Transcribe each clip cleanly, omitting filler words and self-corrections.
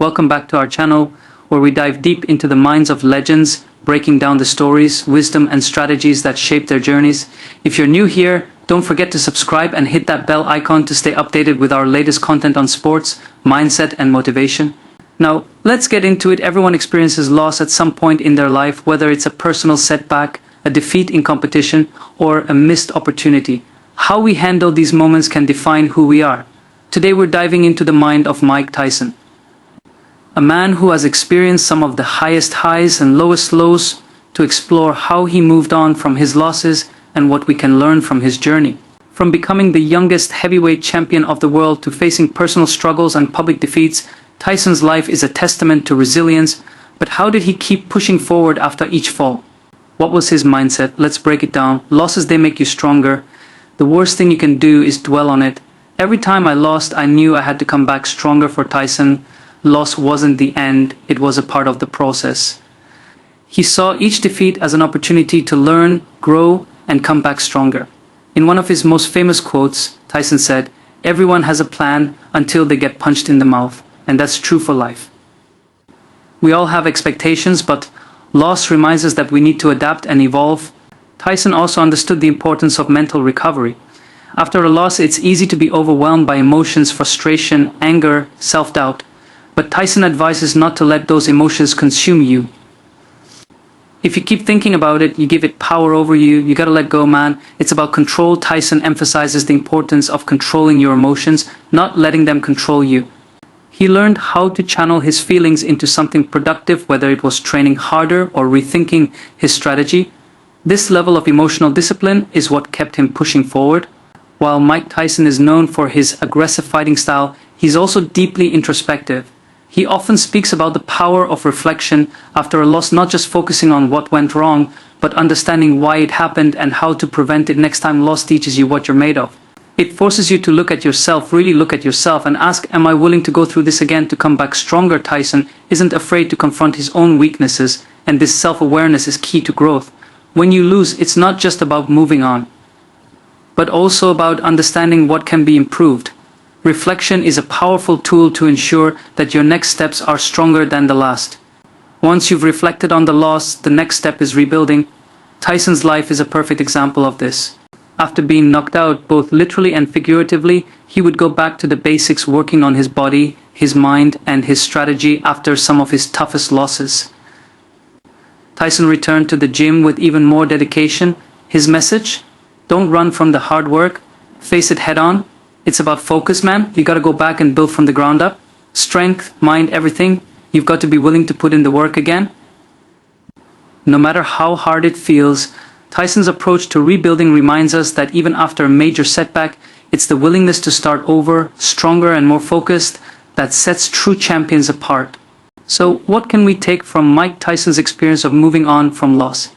welcome back to our channel, where we dive deep into the minds of legends, breaking down the stories, wisdom, and strategies that shape their journeys. If you're new here, don't forget to subscribe and hit that bell icon to stay updated with our latest content on sports, mindset, and motivation. Now, let's get into it. Everyone experiences loss at some point in their life, whether it's a personal setback, a defeat in competition, or a missed opportunity. How we handle these moments can define who we are. Today we're diving into the mind of Mike Tyson, a man who has experienced some of the highest highs and lowest lows, to explore how he moved on from his losses and what we can learn from his journey. From becoming the youngest heavyweight champion of the world to facing personal struggles and public defeats, Tyson's life is a testament to resilience. But how did he keep pushing forward after each fall? What was his mindset? Let's break it down. Losses, they make you stronger. The worst thing you can do is dwell on it. Every time I lost, I knew I had to come back stronger. For Tyson, loss wasn't the end, it was a part of the process. He saw each defeat as an opportunity to learn, grow, and come back stronger. In one of his most famous quotes, Tyson said, "Everyone has a plan until they get punched in the mouth," and that's true for life. We all have expectations, but loss reminds us that we need to adapt and evolve. Tyson also understood the importance of mental recovery. After a loss, it's easy to be overwhelmed by emotions, frustration, anger, self-doubt. But Tyson advises not to let those emotions consume you. If you keep thinking about it, you give it power over you. You gotta let go, man. It's about control. Tyson emphasizes the importance of controlling your emotions, not letting them control you. He learned how to channel his feelings into something productive, whether it was training harder or rethinking his strategy. This level of emotional discipline is what kept him pushing forward. While Mike Tyson is known for his aggressive fighting style, he's also deeply introspective. He often speaks about the power of reflection after a loss, not just focusing on what went wrong, but understanding why it happened and how to prevent it next time. Loss teaches you what you're made of. It forces you to look at yourself, really look at yourself, and ask, am I willing to go through this again to come back stronger? Tyson isn't afraid to confront his own weaknesses, and this self-awareness is key to growth. When you lose, it's not just about moving on, but also about understanding what can be improved. Reflection is a powerful tool to ensure that your next steps are stronger than the last. Once you've reflected on the loss, the next step is rebuilding. Tyson's life is a perfect example of this. After being knocked out, both literally and figuratively, he would go back to the basics, working on his body, his mind, and his strategy after some of his toughest losses. Tyson returned to the gym with even more dedication. His message? Don't run from the hard work, face it head on. It's about focus, man. You gotta go back and build from the ground up. Strength, mind, everything. You've got to be willing to put in the work again. No matter how hard it feels, Tyson's approach to rebuilding reminds us that even after a major setback, it's the willingness to start over, stronger and more focused, that sets true champions apart. So what can we take from Mike Tyson's experience of moving on from loss?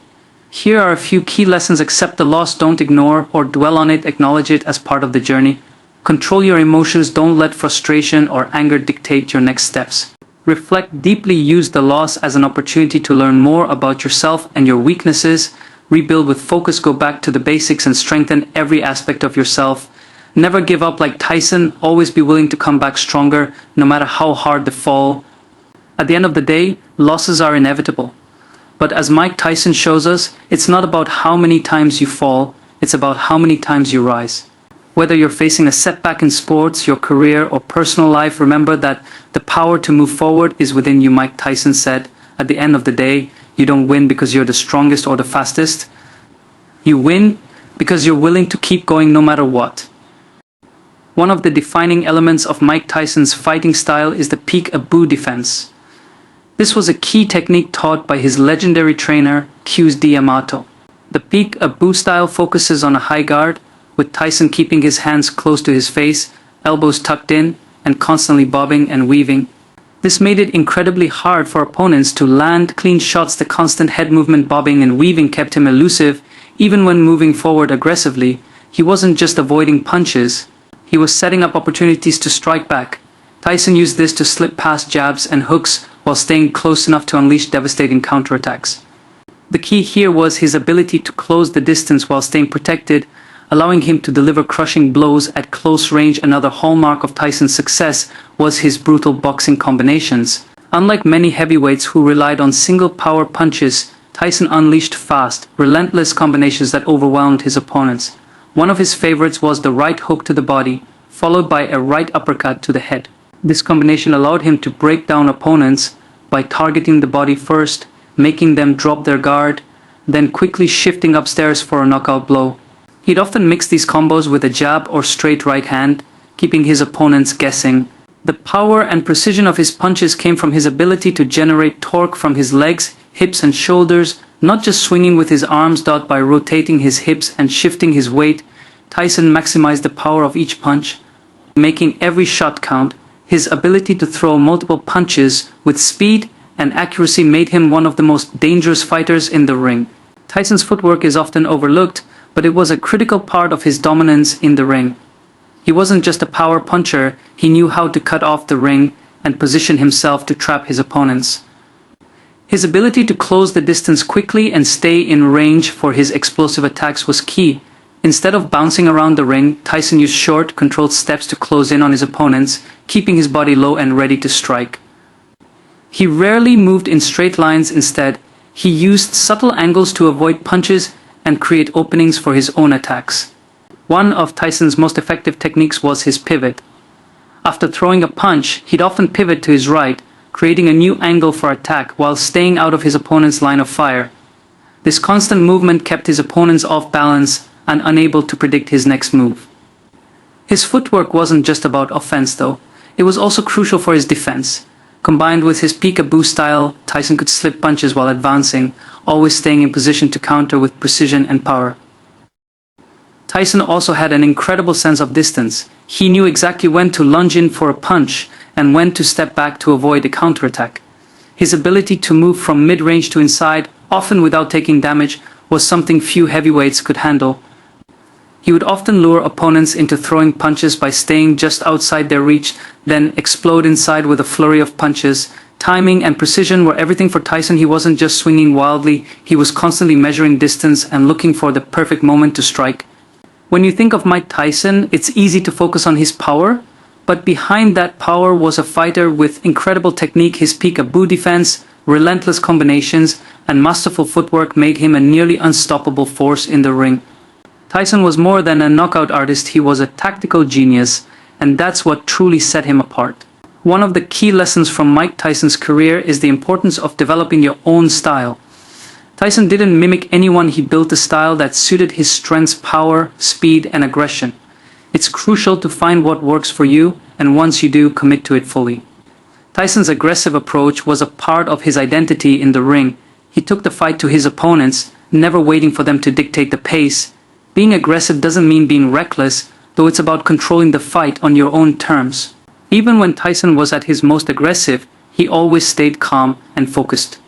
Here are a few key lessons. Accept the loss, don't ignore or dwell on it, acknowledge it as part of the journey. Control your emotions, don't let frustration or anger dictate your next steps. Reflect deeply, use the loss as an opportunity to learn more about yourself and your weaknesses. Rebuild with focus, go back to the basics and strengthen every aspect of yourself. Never give up like Tyson, always be willing to come back stronger, no matter how hard the fall. At the end of the day, losses are inevitable. But as Mike Tyson shows us, it's not about how many times you fall, it's about how many times you rise. Whether you're facing a setback in sports, your career, or personal life, remember that the power to move forward is within you. Mike Tyson said, at the end of the day, you don't win because you're the strongest or the fastest. You win because you're willing to keep going no matter what. One of the defining elements of Mike Tyson's fighting style is the peek-a-boo defense. This was a key technique taught by his legendary trainer, Q's D'Amato. The peek-a-boo style focuses on a high guard, with Tyson keeping his hands close to his face, elbows tucked in, and constantly bobbing and weaving. This made it incredibly hard for opponents to land clean shots. The constant head movement, bobbing and weaving, kept him elusive. Even when moving forward aggressively, he wasn't just avoiding punches, he was setting up opportunities to strike back. Tyson used this to slip past jabs and hooks while staying close enough to unleash devastating counterattacks. The key here was his ability to close the distance while staying protected, allowing him to deliver crushing blows at close range. Another hallmark of Tyson's success was his brutal boxing combinations. Unlike many heavyweights who relied on single power punches, Tyson unleashed fast, relentless combinations that overwhelmed his opponents. One of his favorites was the right hook to the body, followed by a right uppercut to the head. This combination allowed him to break down opponents by targeting the body first, making them drop their guard, then quickly shifting upstairs for a knockout blow. He'd often mix these combos with a jab or straight right hand, keeping his opponents guessing. The power and precision of his punches came from his ability to generate torque from his legs, hips and shoulders, not just swinging with his arms. By rotating his hips and shifting his weight, Tyson maximized the power of each punch, making every shot count. His ability to throw multiple punches with speed and accuracy made him one of the most dangerous fighters in the ring. Tyson's footwork is often overlooked, but it was a critical part of his dominance in the ring. He wasn't just a power puncher, he knew how to cut off the ring and position himself to trap his opponents. His ability to close the distance quickly and stay in range for his explosive attacks was key. Instead of bouncing around the ring, Tyson used short, controlled steps to close in on his opponents, keeping his body low and ready to strike. He rarely moved in straight lines. Instead, he used subtle angles to avoid punches and create openings for his own attacks. One of Tyson's most effective techniques was his pivot. After throwing a punch, he'd often pivot to his right, creating a new angle for attack while staying out of his opponent's line of fire. This constant movement kept his opponents off balance and unable to predict his next move. His footwork wasn't just about offense though, it was also crucial for his defense. Combined with his peekaboo style, Tyson could slip punches while advancing, always staying in position to counter with precision and power. Tyson also had an incredible sense of distance. He knew exactly when to lunge in for a punch and when to step back to avoid a counterattack. His ability to move from mid-range to inside, often without taking damage, was something few heavyweights could handle. He would often lure opponents into throwing punches by staying just outside their reach, then explode inside with a flurry of punches. Timing and precision were everything for Tyson. He wasn't just swinging wildly, he was constantly measuring distance and looking for the perfect moment to strike. When you think of Mike Tyson, it's easy to focus on his power, but behind that power was a fighter with incredible technique. His peekaboo defense, relentless combinations, and masterful footwork made him a nearly unstoppable force in the ring. Tyson was more than a knockout artist, he was a tactical genius, and that's what truly set him apart. One of the key lessons from Mike Tyson's career is the importance of developing your own style. Tyson didn't mimic anyone, he built a style that suited his strengths: power, speed, and aggression. It's crucial to find what works for you, and once you do, commit to it fully. Tyson's aggressive approach was a part of his identity in the ring. He took the fight to his opponents, never waiting for them to dictate the pace. Being aggressive doesn't mean being reckless, though it's about controlling the fight on your own terms. Even when Tyson was at his most aggressive, he always stayed calm and focused.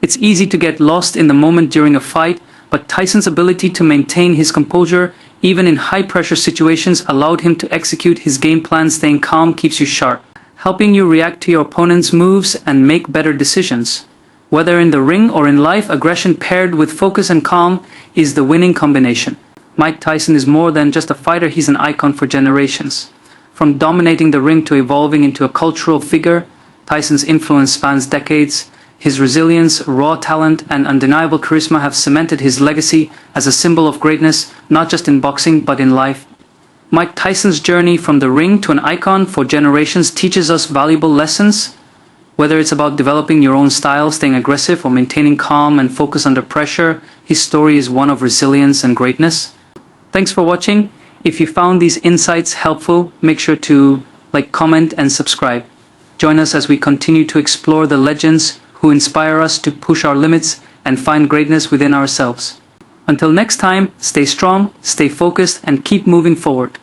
It's easy to get lost in the moment during a fight, but Tyson's ability to maintain his composure, even in high-pressure situations, allowed him to execute his game plan. Staying calm keeps you sharp, helping you react to your opponent's moves and make better decisions. Whether in the ring or in life, aggression paired with focus and calm is the winning combination. Mike Tyson is more than just a fighter, he's an icon for generations. From dominating the ring to evolving into a cultural figure, Tyson's influence spans decades. His resilience, raw talent, and undeniable charisma have cemented his legacy as a symbol of greatness, not just in boxing but in life. Mike Tyson's journey from the ring to an icon for generations teaches us valuable lessons. Whether it's about developing your own style, staying aggressive, or maintaining calm and focus under pressure, his story is one of resilience and greatness. Thanks for watching. If you found these insights helpful, make sure to like, comment, and subscribe. Join us as we continue to explore the legends who inspire us to push our limits and find greatness within ourselves. Until next time, stay strong, stay focused, and keep moving forward.